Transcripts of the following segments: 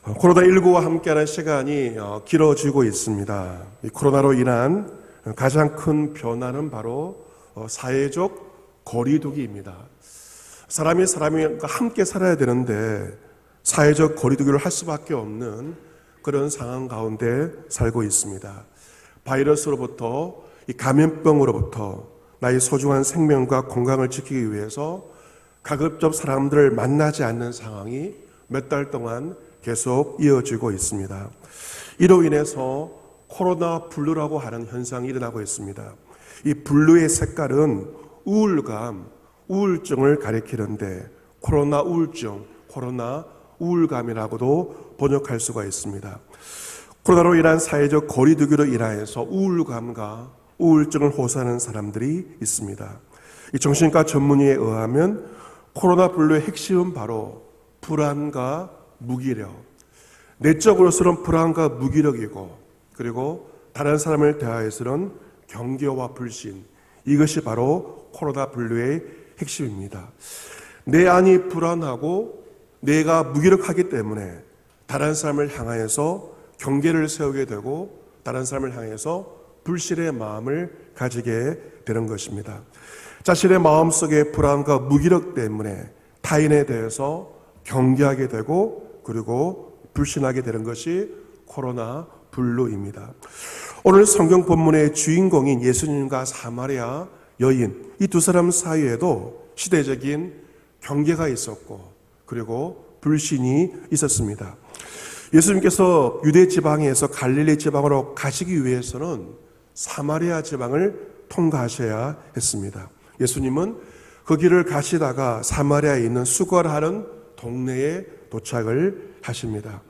코로나19와 함께하는 시간이 길어지고 있습니다. 이 코로나로 인한 가장 큰 변화는 바로 사회적 거리두기입니다. 사람이 사람과 함께 살아야 되는데 사회적 거리두기를 할 수밖에 없는 그런 상황 가운데 살고 있습니다. 바이러스로부터, 이 감염병으로부터 나의 소중한 생명과 건강을 지키기 위해서 가급적 사람들을 만나지 않는 상황이 몇 달 동안 계속 이어지고 있습니다. 이로 인해서 코로나 블루라고 하는 현상이 일어나고 있습니다. 이 블루의 색깔은 우울감, 우울증을 가리키는데 코로나 우울증, 코로나 우울감이라고도 번역할 수가 있습니다. 코로나로 인한 사회적 거리두기로 인하여서 우울감과 우울증을 호소하는 사람들이 있습니다. 이 정신과 전문의에 의하면 코로나 블루의 핵심은 바로 불안과 무기력, 내적으로서는 불안과 무기력이고, 그리고 다른 사람을 대하여서는 경계와 불신, 이것이 바로 코로나 블루의 핵심입니다. 내 안이 불안하고 내가 무기력하기 때문에 다른 사람을 향하여서 경계를 세우게 되고 다른 사람을 향해서 불신의 마음을 가지게 되는 것입니다. 자신의 마음속의 불안과 무기력 때문에 타인에 대해서 경계하게 되고 그리고 불신하게 되는 것이 코로나 블루입니다. 오늘 성경 본문의 주인공인 예수님과 사마리아 여인, 이 두 사람 사이에도 시대적인 경계가 있었고 그리고 불신이 있었습니다. 예수님께서 유대 지방에서 갈릴리 지방으로 가시기 위해서는 사마리아 지방을 통과하셔야 했습니다. 예수님은 그 길을 가시다가 사마리아에 있는 수거하는 동네에 도착을 하십니다.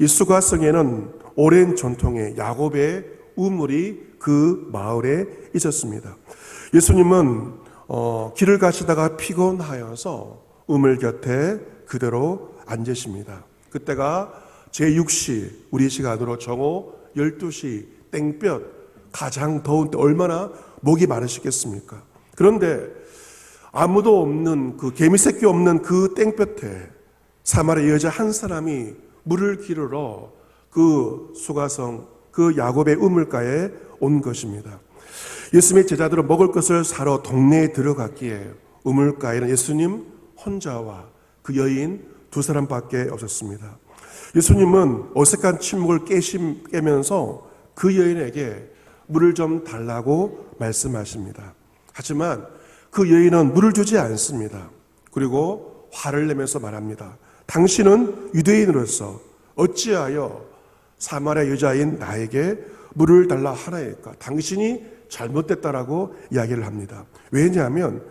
이 수가성에는 오랜 전통의 야곱의 우물이 그 마을에 있었습니다. 예수님은 길을 가시다가 피곤하여서 우물 곁에 그대로 앉으십니다. 그때가 제6시, 우리 시간으로 정오 12시 땡볕, 가장 더운 때 얼마나 목이 마르시겠습니까? 그런데 아무도 없는 그 개미새끼 없는 그 땡볕에 사마리아 여자 한 사람이 물을 기르러 그 수가성, 그 야곱의 우물가에 온 것입니다. 예수님의 제자들은 먹을 것을 사러 동네에 들어갔기에 우물가에는 예수님 혼자와 그 여인 두 사람밖에 없었습니다. 예수님은 어색한 침묵을 깨면서 그 여인에게 물을 좀 달라고 말씀하십니다. 하지만 그 여인은 물을 주지 않습니다. 그리고 화를 내면서 말합니다. 당신은 유대인으로서 어찌하여 사마리아 여자인 나에게 물을 달라 하나일까? 당신이 잘못됐다라고 이야기를 합니다. 왜냐하면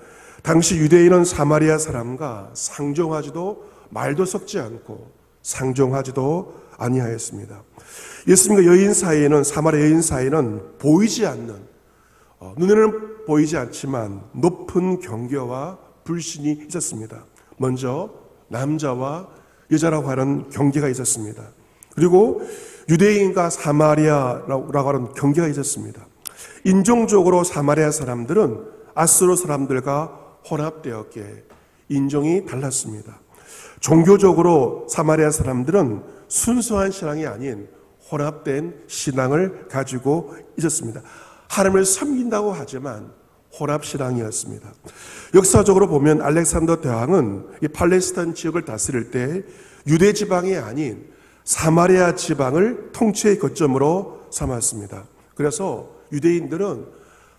당시 유대인은 사마리아 사람과 상종하지도 말도 섞지 않고 상종하지도 아니하였습니다. 예수님과 여인 사이에는, 사마리아 여인 사이에는 보이지 않는, 눈에는 보이지 않지만 높은 경계와 불신이 있었습니다. 먼저 남자와 여자라고 하는 경계가 있었습니다. 그리고 유대인과 사마리아라고 하는 경계가 있었습니다. 인종적으로 사마리아 사람들은 아수르 사람들과 혼합되었기에 인종이 달랐습니다. 종교적으로 사마리아 사람들은 순수한 신앙이 아닌 혼합된 신앙을 가지고 있었습니다. 하나님을 섬긴다고 하지만 혼합신앙이었습니다. 역사적으로 보면 알렉산더 대왕은 이 팔레스타인 지역을 다스릴 때 유대 지방이 아닌 사마리아 지방을 통치의 거점으로 삼았습니다. 그래서 유대인들은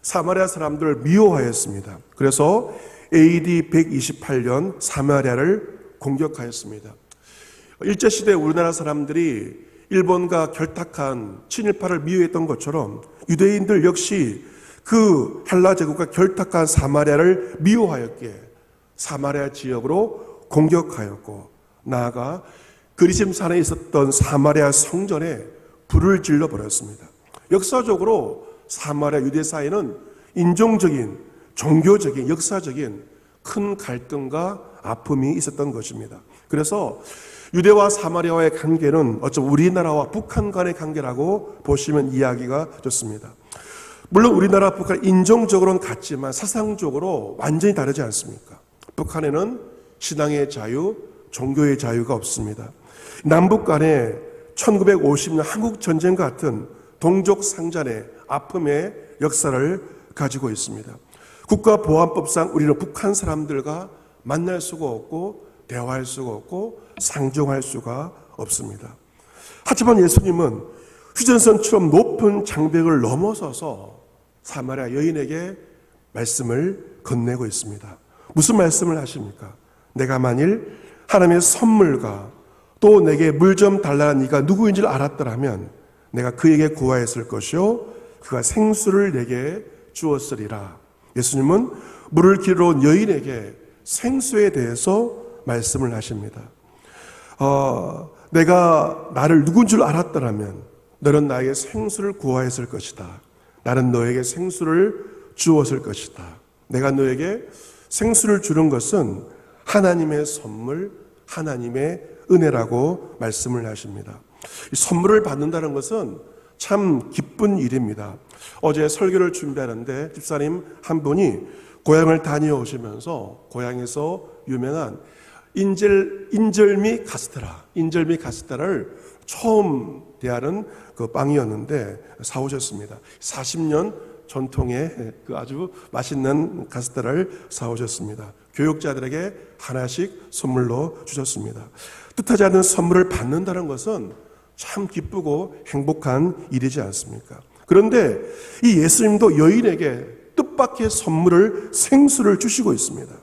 사마리아 사람들을 미워하였습니다. 그래서 AD 128년 사마리아를 공격하였습니다. 일제시대 우리나라 사람들이 일본과 결탁한 친일파를 미워했던 것처럼 유대인들 역시 그 헬라 제국과 결탁한 사마리아를 미워하였기에 사마리아 지역으로 공격하였고 나아가 그리심산에 있었던 사마리아 성전에 불을 질러버렸습니다. 역사적으로 사마리아 유대 사이는 인종적인, 종교적인, 역사적인 큰 갈등과 아픔이 있었던 것입니다. 그래서 유대와 사마리아와의 관계는 어쩌면 우리나라와 북한 간의 관계라고 보시면 이야기가 좋습니다. 물론 우리나라 북한 인종적으로는 같지만 사상적으로 완전히 다르지 않습니까? 북한에는 신앙의 자유, 종교의 자유가 없습니다. 남북 간에 1950년 한국 전쟁 같은 동족 상잔의 아픔의 역사를 가지고 있습니다. 국가보안법상 우리는 북한 사람들과 만날 수가 없고 대화할 수가 없고 상종할 수가 없습니다. 하지만 예수님은 휴전선처럼 높은 장벽을 넘어서서 사마리아 여인에게 말씀을 건네고 있습니다. 무슨 말씀을 하십니까? 내가 만일 하나님의 선물과 또 내게 물 좀 달라는 이가 누구인지를 알았더라면 내가 그에게 구하였을 것이요 그가 생수를 내게 주었으리라. 예수님은 물을 기르러 온 여인에게 생수에 대해서 말씀을 하십니다. 내가 나를 누군 줄 알았더라면 너는 나에게 생수를 구하였을 것이다. 나는 너에게 생수를 주었을 것이다. 내가 너에게 생수를 주는 것은 하나님의 선물, 하나님의 은혜라고 말씀을 하십니다. 이 선물을 받는다는 것은 참 기쁜 일입니다. 어제 설교를 준비하는데 집사님 한 분이 고향을 다녀오시면서 고향에서 유명한 인절미 카스테라를 처음 대하는 그 빵이었는데 사오셨습니다. 40년 전통의 그 아주 맛있는 카스테라를 사오셨습니다. 교육자들에게 하나씩 선물로 주셨습니다. 뜻하지 않은 선물을 받는다는 것은 참 기쁘고 행복한 일이지 않습니까? 그런데 이 예수님도 여인에게 뜻밖의 선물을 생수를 주시고 있습니다.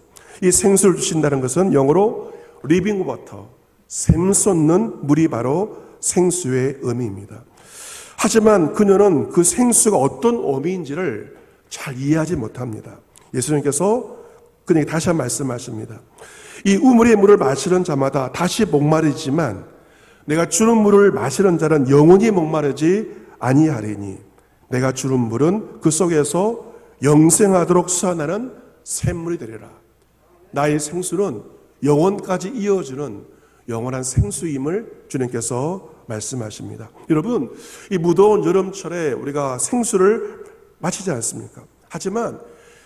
이 생수를 주신다는 것은 영어로 리빙 워터, 샘솟는 물이 바로 생수의 의미입니다. 하지만 그녀는 그 생수가 어떤 의미인지를 잘 이해하지 못합니다. 예수님께서 그녀에게 다시 한번 말씀하십니다. 이 우물의 물을 마시는 자마다 다시 목마르지만 내가 주는 물을 마시는 자는 영원히 목마르지 아니하리니 내가 주는 물은 그 속에서 영생하도록 솟아나는 샘물이 되리라. 나의 생수는 영원까지 이어지는 영원한 생수임을 주님께서 말씀하십니다. 여러분, 이 무더운 여름철에 우리가 생수를 마시지 않습니까? 하지만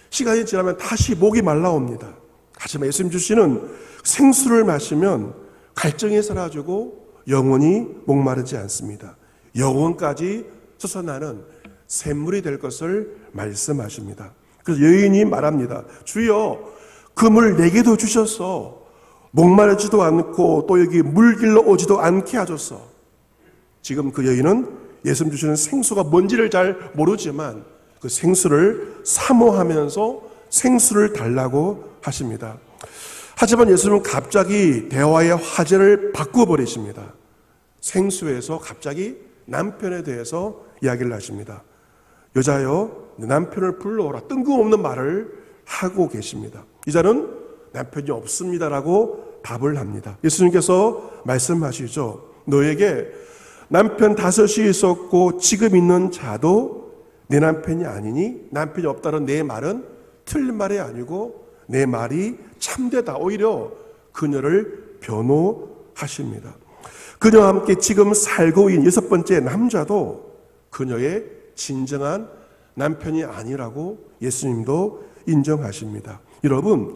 시간이 지나면 다시 목이 말라옵니다. 하지만 예수님 주시는 생수를 마시면 갈증이 사라지고 영원히 목마르지 않습니다. 영원까지 솟아나는 샘물이 될 것을 말씀하십니다. 그래서 여인이 말합니다. 주여, 그 물 내게도 주셔서 목마르지도 않고 또 여기 물 길러 오지도 않게 하소서. 지금 그 여인은 예수님 주시는 생수가 뭔지를 잘 모르지만 그 생수를 사모하면서 생수를 달라고 하십니다. 하지만 예수님은 갑자기 대화의 화제를 바꾸어버리십니다. 생수에서 갑자기 남편에 대해서 이야기를 하십니다. 여자여, 네 남편을 불러오라. 뜬금없는 말을 하고 계십니다. 이자는 남편이 없습니다라고 답을 합니다. 예수님께서 말씀하시죠. 너에게 남편 5이 있었고 지금 있는 자도 내 남편이 아니니 남편이 없다는 내 말은 틀린 말이 아니고 내 말이 참되다. 오히려 그녀를 변호하십니다. 그녀와 함께 지금 살고 있는 6번째 남자도 그녀의 진정한 남편이 아니라고 예수님도 인정하십니다. 여러분,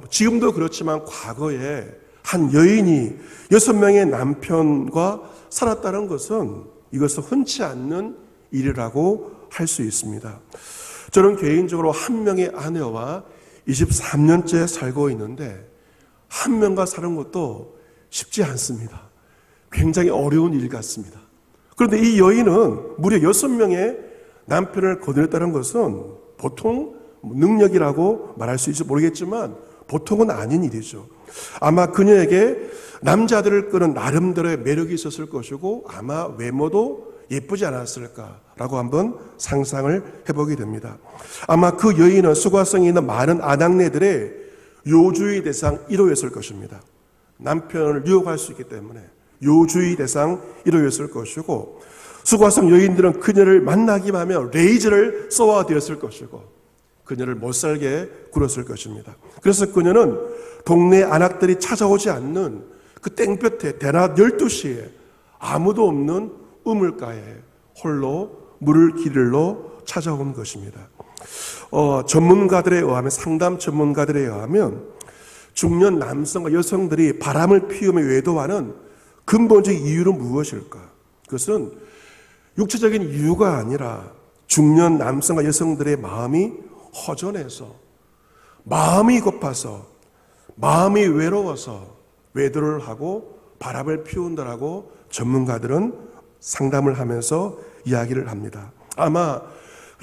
지금도 그렇지만 과거에 한 여인이 6명의 남편과 살았다는 것은 이것은 흔치 않는 일이라고 할 수 있습니다. 저는 개인적으로 한 명의 아내와 23년째 살고 있는데 한 명과 사는 것도 쉽지 않습니다. 굉장히 어려운 일 같습니다. 그런데 이 여인은 무려 6명의 남편을 거느렸다는 것은 보통 능력이라고 말할 수 있을지 모르겠지만 보통은 아닌 일이죠. 아마 그녀에게 남자들을 끄는 나름대로의 매력이 있었을 것이고 아마 외모도 예쁘지 않았을까라고 한번 상상을 해보게 됩니다. 아마 그 여인은 수고성이 있는 많은 아낙네들의 요주의 대상 1호였을 것입니다. 남편을 유혹할 수 있기 때문에 요주의 대상 1호였을 것이고 수고성 여인들은 그녀를 만나기만 하면 레이저를 쏘아대었을 것이고 그녀를 못살게 굴었을 것입니다. 그래서 그녀는 동네 아낙들이 찾아오지 않는 그 땡볕에 대낮 12시에 아무도 없는 우물가에 홀로 물을 기르러 찾아온 것입니다. 전문가들에 의하면 상담 전문가들에 의하면 중년 남성과 여성들이 바람을 피우며 외도하는 근본적인 이유는 무엇일까? 그것은 육체적인 이유가 아니라 중년 남성과 여성들의 마음이 허전해서, 마음이 고파서, 마음이 외로워서 외도를 하고 바람을 피운다라고 전문가들은 상담을 하면서 이야기를 합니다. 아마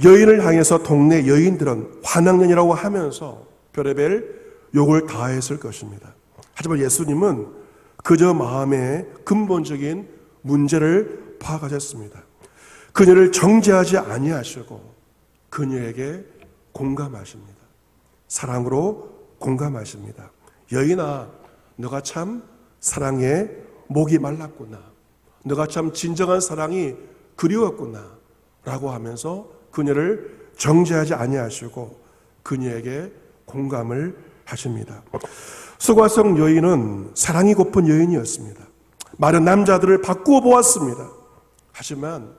여인을 향해서 동네 여인들은 환악년이라고 하면서 별의별 욕을 다했을 것입니다. 하지만 예수님은 그저 마음의 근본적인 문제를 파악하셨습니다. 그녀를 정죄하지 아니하시고 그녀에게 공감하십니다. 사랑으로 공감하십니다. 여인아, 너가 참 사랑에 목이 말랐구나. 너가 참 진정한 사랑이 그리웠구나. 라고 하면서 그녀를 정죄하지 아니하시고 그녀에게 공감을 하십니다. 수가성 여인은 사랑이 고픈 여인이었습니다. 많은 남자들을 바꾸어 보았습니다. 하지만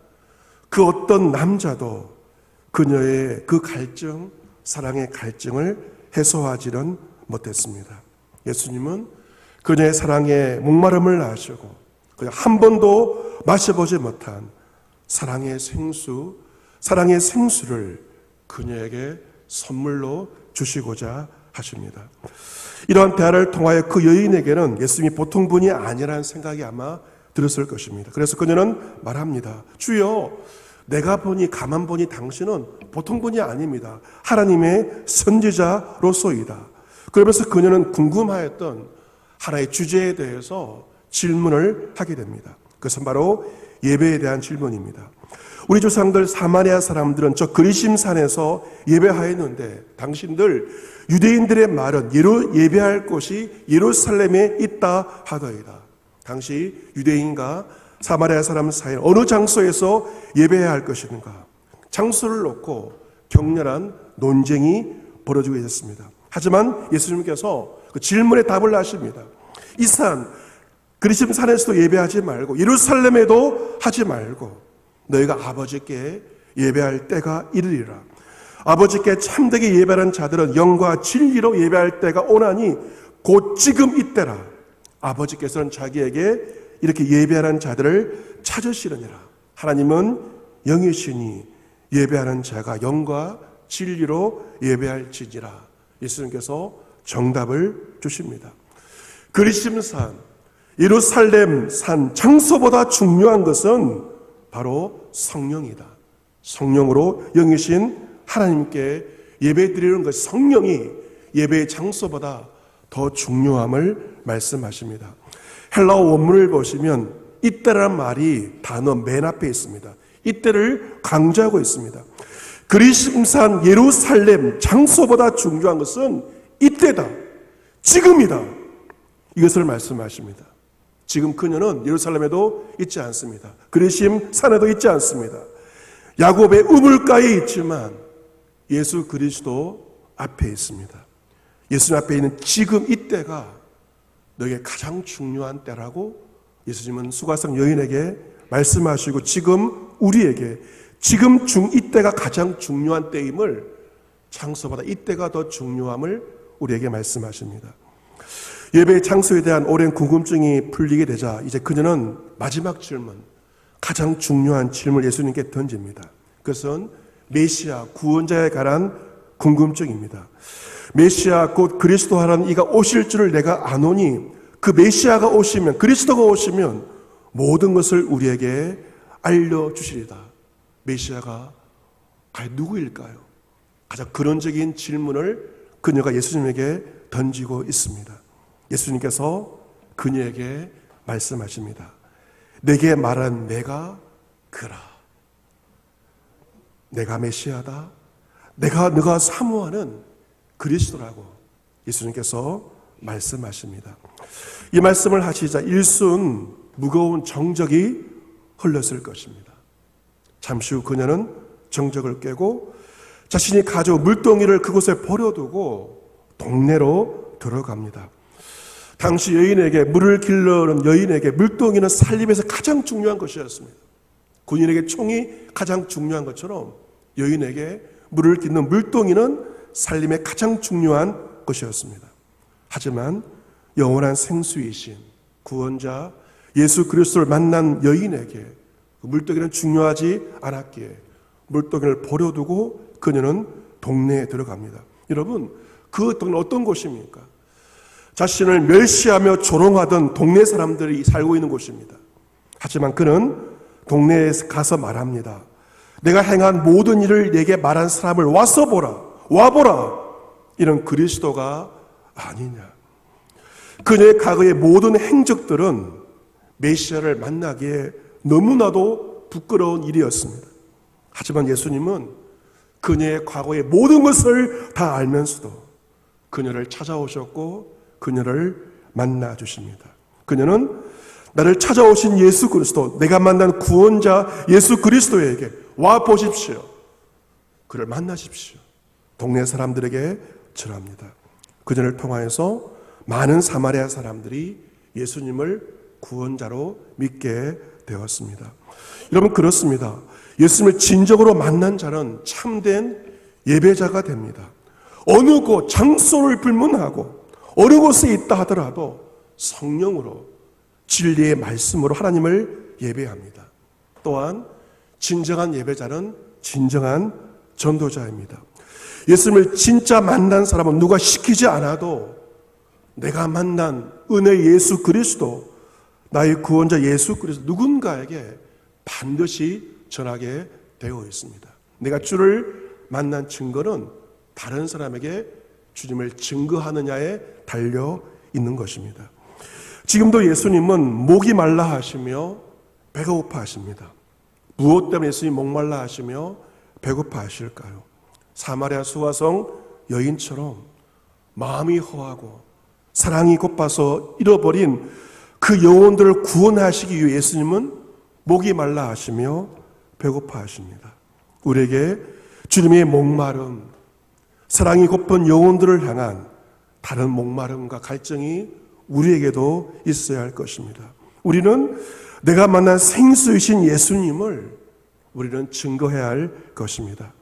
그 어떤 남자도 그녀의 그 갈증, 사랑의 갈증을 해소하지는 못했습니다. 예수님은 그녀의 사랑에 목마름을 아시고 그냥 한 번도 마셔보지 못한 사랑의 생수를 그녀에게 선물로 주시고자 하십니다. 이러한 대화를 통하여 그 여인에게는 예수님이 보통 분이 아니라는 생각이 아마 들었을 것입니다. 그래서 그녀는 말합니다. 주여, 내가 보니 가만 보니 당신은 보통 분이 아닙니다. 하나님의 선지자로서이다. 그러면서 그녀는 궁금하였던 하나의 주제에 대해서 질문을 하게 됩니다. 그것은 바로 예배에 대한 질문입니다. 우리 조상들 사마리아 사람들은 저 그리심산에서 예배하였는데 당신들 유대인들의 말은 예배할 곳이 예루살렘에 있다 하더이다. 당시 유대인과 사마리아 사람 사이 어느 장소에서 예배해야 할 것인가? 장소를 놓고 격렬한 논쟁이 벌어지고 있었습니다. 하지만 예수님께서 그 질문에 답을 하십니다. 이 산, 그리심산에서도 예배하지 말고 예루살렘에도 하지 말고 너희가 아버지께 예배할 때가 이르리라. 아버지께 참되게 예배하는 자들은 영과 진리로 예배할 때가 오나니 곧 지금 이때라. 아버지께서는 자기에게 이렇게 예배하는 자들을 찾으시느니라. 하나님은 영이시니 예배하는 자가 영과 진리로 예배할지니라. 예수님께서 정답을 주십니다. 그리심산, 예루살렘 산 장소보다 중요한 것은 바로 성령이다. 성령으로 영이신 하나님께 예배드리는 것, 성령이 예배의 장소보다 더 중요함을 말씀하십니다. 헬라어 원문을 보시면 이때라는 말이 단어 맨 앞에 있습니다. 이때를 강조하고 있습니다. 그리심산 예루살렘 장소보다 중요한 것은 이때다. 지금이다. 이것을 말씀하십니다. 지금 그녀는 예루살렘에도 있지 않습니다. 그리심산에도 있지 않습니다. 야곱의 우물가에 있지만 예수 그리스도 앞에 있습니다. 예수님 앞에 있는 지금 이때가 너에게 가장 중요한 때라고 예수님은 수가성 여인에게 말씀하시고 지금 우리에게 지금 이때가 가장 중요한 때임을 장소보다 이때가 더 중요함을 우리에게 말씀하십니다. 예배의 장소에 대한 오랜 궁금증이 풀리게 되자 이제 그녀는 마지막 질문, 가장 중요한 질문을 예수님께 던집니다. 그것은 메시아 구원자에 관한 궁금증입니다. 메시아 곧 그리스도하라는 이가 오실 줄을 내가 아노니 그 메시아가 오시면, 그리스도가 오시면 모든 것을 우리에게 알려주시리다. 메시아가 과연 누구일까요? 가장 근원적인 질문을 그녀가 예수님에게 던지고 있습니다. 예수님께서 그녀에게 말씀하십니다. 내게 말한 내가 그라. 내가 메시아다. 너가 사모하는 그리스도라고 예수님께서 말씀하십니다. 이 말씀을 하시자 일순 무거운 정적이 흘렀을 것입니다. 잠시 후 그녀는 정적을 깨고 자신이 가져온 물동이를 그곳에 버려두고 동네로 들어갑니다. 당시 여인에게 물을 길러는 여인에게 물동이는 살림에서 가장 중요한 것이었습니다. 군인에게 총이 가장 중요한 것처럼 여인에게 물을 깃는 물동이는 살림의 가장 중요한 것이었습니다. 하지만 영원한 생수이신 구원자 예수 그리스도를 만난 여인에게 그 물동이는 중요하지 않았기에 물동이를 버려두고 그녀는 동네에 들어갑니다. 여러분, 그 동네 어떤 곳입니까? 자신을 멸시하며 조롱하던 동네 사람들이 살고 있는 곳입니다. 하지만 그는 동네에 가서 말합니다. 내가 행한 모든 일을 내게 말한 사람을 와서 보라, 와보라. 이런 그리스도가 아니냐. 그녀의 과거의 모든 행적들은 메시아를 만나기에 너무나도 부끄러운 일이었습니다. 하지만 예수님은 그녀의 과거의 모든 것을 다 알면서도 그녀를 찾아오셨고 그녀를 만나 주십니다. 그녀는 나를 찾아오신 예수 그리스도, 내가 만난 구원자 예수 그리스도에게 와 보십시오. 그를 만나십시오. 동네 사람들에게 전합니다. 그녀를 통하여서 많은 사마리아 사람들이 예수님을 구원자로 믿게 되었습니다. 여러분, 그렇습니다. 예수님을 진정으로 만난 자는 참된 예배자가 됩니다. 어느 곳 장소를 불문하고 어느 곳에 있다 하더라도 성령으로 진리의 말씀으로 하나님을 예배합니다. 또한 진정한 예배자는 진정한 전도자입니다. 예수님을 진짜 만난 사람은 누가 시키지 않아도 내가 만난 은혜 예수 그리스도, 나의 구원자 예수 그리스도 누군가에게 반드시 전하게 되어 있습니다. 내가 주를 만난 증거는 다른 사람에게 주님을 증거하느냐에 달려 있는 것입니다. 지금도 예수님은 목이 말라 하시며 배가 고파 하십니다. 무엇 때문에 예수님이 목말라 하시며 배고파 하실까요? 사마리아 수가성 여인처럼 마음이 허하고 사랑이 고파서 잃어버린 그 영혼들을 구원하시기 위해 예수님은 목이 말라 하시며 배고파 하십니다. 우리에게 주님의 목마름, 사랑이 고픈 영혼들을 향한 다른 목마름과 갈증이 우리에게도 있어야 할 것입니다. 우리는 내가 만난 생수이신 예수님을 우리는 증거해야 할 것입니다.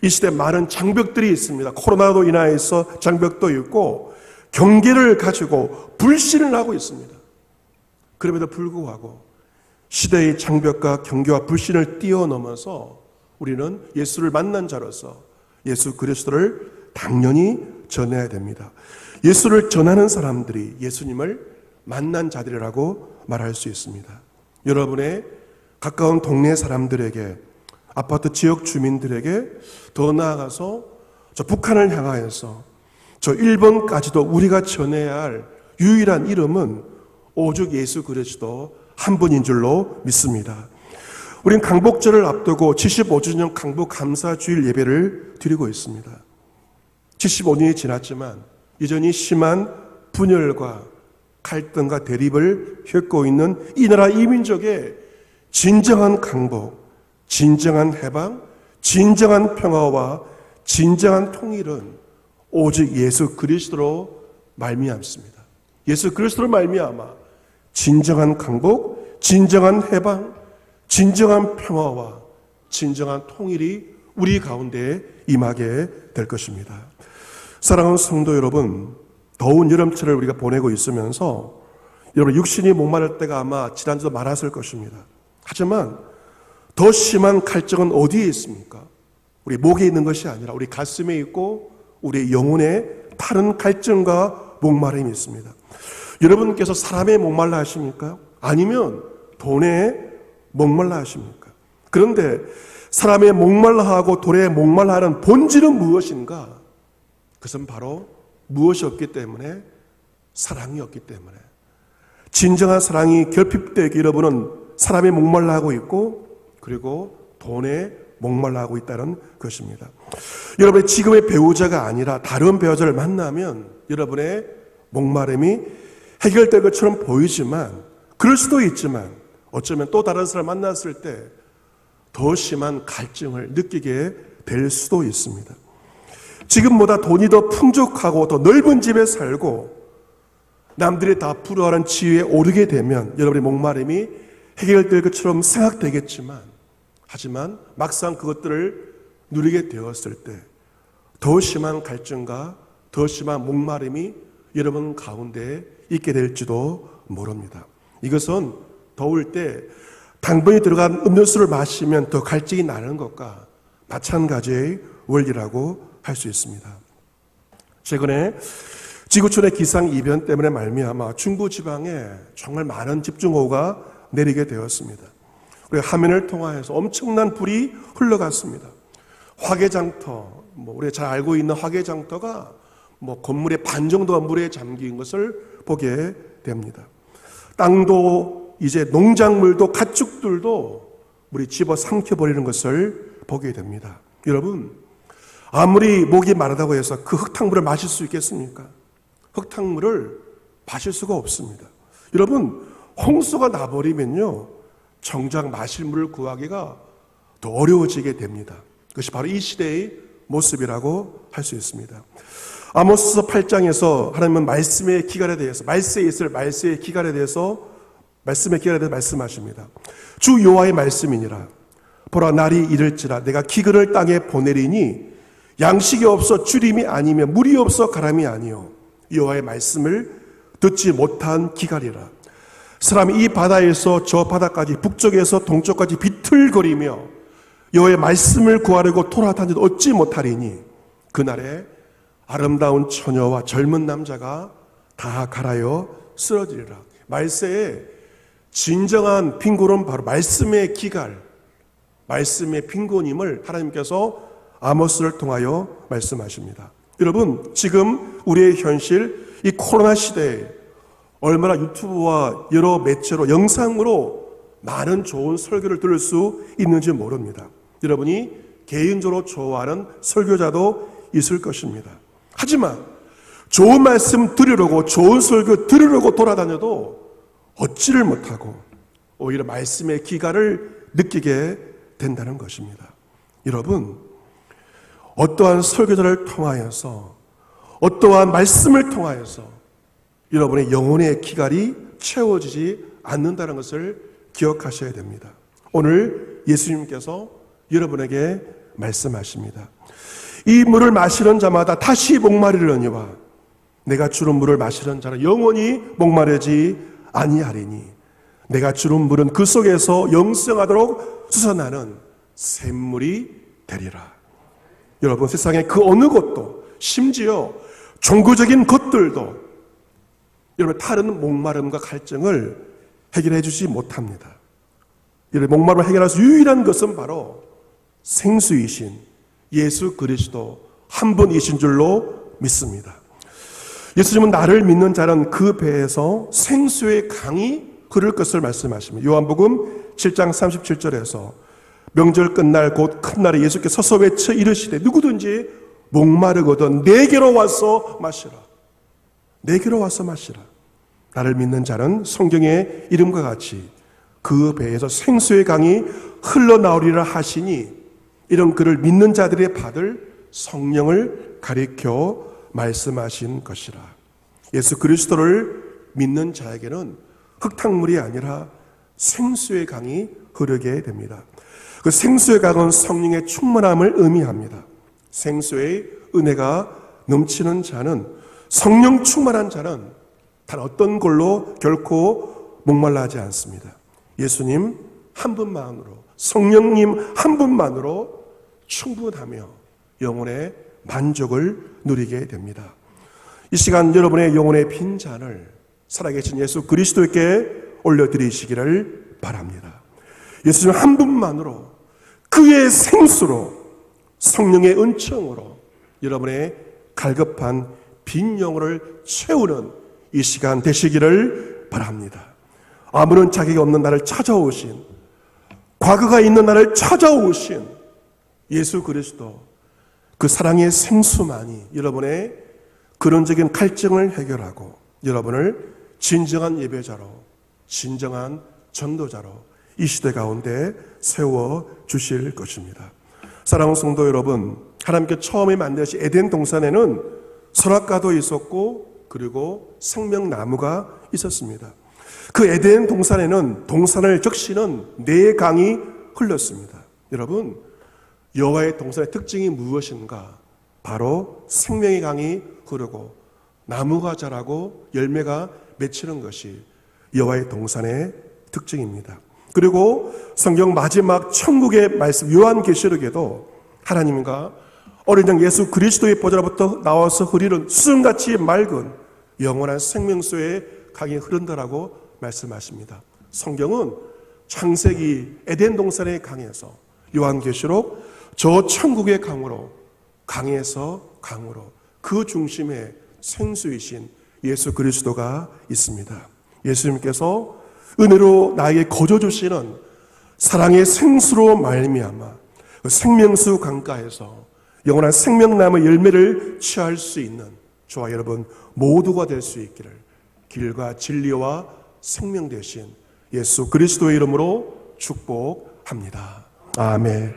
이 시대에 많은 장벽들이 있습니다. 코로나로 인하여서 장벽도 있고 경계를 가지고 불신을 하고 있습니다. 그럼에도 불구하고 시대의 장벽과 경계와 불신을 뛰어넘어서 우리는 예수를 만난 자로서 예수 그리스도를 당연히 전해야 됩니다. 예수를 전하는 사람들이 예수님을 만난 자들이라고 말할 수 있습니다. 여러분의 가까운 동네 사람들에게, 아파트 지역 주민들에게, 더 나아가서 저 북한을 향하여서 저 일본까지도 우리가 전해야 할 유일한 이름은 오직 예수 그리스도 한 분인 줄로 믿습니다. 우린 강복절을 앞두고 75주년 강복 감사주일 예배를 드리고 있습니다. 75년이 지났지만 여전히 심한 분열과 갈등과 대립을 겪고 있는 이 나라 이 민족의 진정한 강복, 진정한 해방, 진정한 평화와 진정한 통일은 오직 예수 그리스도로 말미암습니다. 예수 그리스도로 말미암아 진정한 강복, 진정한 해방, 진정한 평화와 진정한 통일이 우리 가운데에 임하게 될 것입니다. 사랑하는 성도 여러분, 더운 여름철을 우리가 보내고 있으면서 여러분 육신이 목마를 때가 아마 지난주도 많았을 것입니다. 하지만 더 심한 갈증은 어디에 있습니까? 우리 목에 있는 것이 아니라 우리 가슴에 있고 우리 영혼에 다른 갈증과 목마름이 있습니다. 여러분께서 사람의 목말라 하십니까? 아니면 돈에 목말라 하십니까? 그런데 사람의 목말라 하고 돈에 목말라 하는 본질은 무엇인가? 그것은 바로 무엇이 없기 때문에, 사랑이 없기 때문에. 진정한 사랑이 결핍되기 여러분은 사람의 목말라 하고 있고 그리고 돈에 목말라 하고 있다는 것입니다. 여러분의 지금의 배우자가 아니라 다른 배우자를 만나면 여러분의 목마름이 해결될 것처럼 보이지만, 그럴 수도 있지만 어쩌면 또 다른 사람을 만났을 때 더 심한 갈증을 느끼게 될 수도 있습니다. 지금보다 돈이 더 풍족하고 더 넓은 집에 살고 남들이 다 부러워하는 지위에 오르게 되면 여러분의 목마름이 해결될 것처럼 생각되겠지만, 하지만 막상 그것들을 누리게 되었을 때 더 심한 갈증과 더 심한 목마름이 여러분 가운데 있게 될지도 모릅니다. 이것은 더울 때 당분이 들어간 음료수를 마시면 더 갈증이 나는 것과 마찬가지의 원리라고 할 수 있습니다. 최근에 지구촌의 기상이변 때문에 말미암아 중부지방에 정말 많은 집중호우가 내리게 되었습니다. 우리가 화면을 통하여서 엄청난 불이 흘러갔습니다. 화개장터, 우리가 잘 알고 있는 화개장터가 건물의 반 정도가 물에 잠긴 것을 보게 됩니다. 땅도 이제 농작물도 가축들도 물이 집어 삼켜버리는 것을 보게 됩니다. 여러분, 아무리 목이 마르다고 해서 그 흙탕물을 마실 수 있겠습니까? 흙탕물을 마실 수가 없습니다. 여러분, 홍수가 나버리면요, 정작 마실 물을 구하기가 더 어려워지게 됩니다. 그것이 바로 이 시대의 모습이라고 할 수 있습니다. 아모스 8장에서 하나님은 말씀의 기갈에 대해서, 말씀의 기갈에 대해서 말씀하십니다. 주 여호와의 말씀이니라. 보라, 날이 이를지라 내가 기근을 땅에 보내리니 양식이 없어 주림이 아니며 물이 없어 가람이 아니요 여호와의 말씀을 듣지 못한 기갈이라. 사람이 이 바다에서 저 바다까지 북쪽에서 동쪽까지 비틀거리며 여호와의 말씀을 구하려고 돌아다니도 얻지 못하리니 그날에 아름다운 처녀와 젊은 남자가 다 갈아여 쓰러지리라. 말세의 진정한 빈곤은 바로 말씀의 기갈, 말씀의 빈곤임을 하나님께서 아모스를 통하여 말씀하십니다. 여러분, 지금 우리의 현실, 이 코로나 시대에 얼마나 유튜브와 여러 매체로 영상으로 많은 좋은 설교를 들을 수 있는지 모릅니다. 여러분이 개인적으로 좋아하는 설교자도 있을 것입니다. 하지만 좋은 말씀 들으려고, 좋은 설교 들으려고 돌아다녀도 얻지를 못하고 오히려 말씀의 기갈을 느끼게 된다는 것입니다. 여러분, 어떠한 설교자를 통하여서, 어떠한 말씀을 통하여서 여러분의 영혼의 기갈이 채워지지 않는다는 것을 기억하셔야 됩니다. 오늘 예수님께서 여러분에게 말씀하십니다. 이 물을 마시는 자마다 다시 목마르려니와 내가 주는 물을 마시는 자는 영원히 목마르지 아니하리니 내가 주는 물은 그 속에서 영생하도록 솟아나는 샘물이 되리라. 여러분, 세상에 그 어느 것도, 심지어 종교적인 것들도 여러분 다른 목마름과 갈증을 해결해 주지 못합니다. 여러분, 목마름을 해결할 수 유일한 것은 바로 생수이신 예수 그리스도 한 분이신 줄로 믿습니다. 예수님은 나를 믿는 자는 그 배에서 생수의 강이 흐를 것을 말씀하십니다. 요한복음 7장 37절에서 명절 끝날 곧 큰 날에 예수께서 서서 외쳐 이르시되 누구든지 목마르거든 내게로 와서 마시라. 내게로 와서 마시라. 나를 믿는 자는 성경의 이름과 같이 그 배에서 생수의 강이 흘러나오리라 하시니 이런 그를 믿는 자들의 받을 성령을 가리켜 말씀하신 것이라. 예수 그리스도를 믿는 자에게는 흙탕물이 아니라 생수의 강이 흐르게 됩니다. 그 생수의 강은 성령의 충만함을 의미합니다. 생수의 은혜가 넘치는 자는, 성령 충만한 자는 단 어떤 걸로 결코 목말라하지 않습니다. 예수님 한 분만으로, 성령님 한 분만으로 충분하며 영혼의 만족을 누리게 됩니다. 이 시간 여러분의 영혼의 빈잔을 살아계신 예수 그리스도께 올려드리시기를 바랍니다. 예수님 한 분만으로, 그의 생수로, 성령의 은총으로 여러분의 갈급한 빈 영혼을 채우는 이 시간 되시기를 바랍니다. 아무런 자격이 없는 나를 찾아오신, 과거가 있는 나를 찾아오신 예수 그리스도, 그 사랑의 생수만이 여러분의 근원적인 갈증을 해결하고 여러분을 진정한 예배자로, 진정한 전도자로 이 시대 가운데 세워 주실 것입니다. 사랑하는 성도 여러분, 하나님께 처음에 만드신 에덴 동산에는 선악과도 있었고 그리고 생명나무가 있었습니다. 그 에덴 동산에는 동산을 적시는 네 강이 흘렀습니다. 여러분, 여호와의 동산의 특징이 무엇인가? 바로 생명의 강이 흐르고 나무가 자라고 열매가 맺히는 것이 여호와의 동산의 특징입니다. 그리고 성경 마지막 천국의 말씀 요한계시록에도 하나님과 어린 양 예수 그리스도의 보좌로부터 나와서 흐르는 수정같이 맑은 영원한 생명수의 강이 흐른다라고 말씀하십니다. 성경은 창세기 에덴 동산의 강에서 요한계시록 저 천국의 강으로 강에서 강으로 그 중심에 생수이신 예수 그리스도가 있습니다. 예수님께서 은혜로 나에게 거저 주시는 사랑의 생수로 말미암아 그 생명수 강가에서 영원한 생명나무 열매를 취할 수 있는 저와 여러분 모두가 될 수 있기를 길과 진리와 생명 되신 예수 그리스도의 이름으로 축복합니다. 아멘.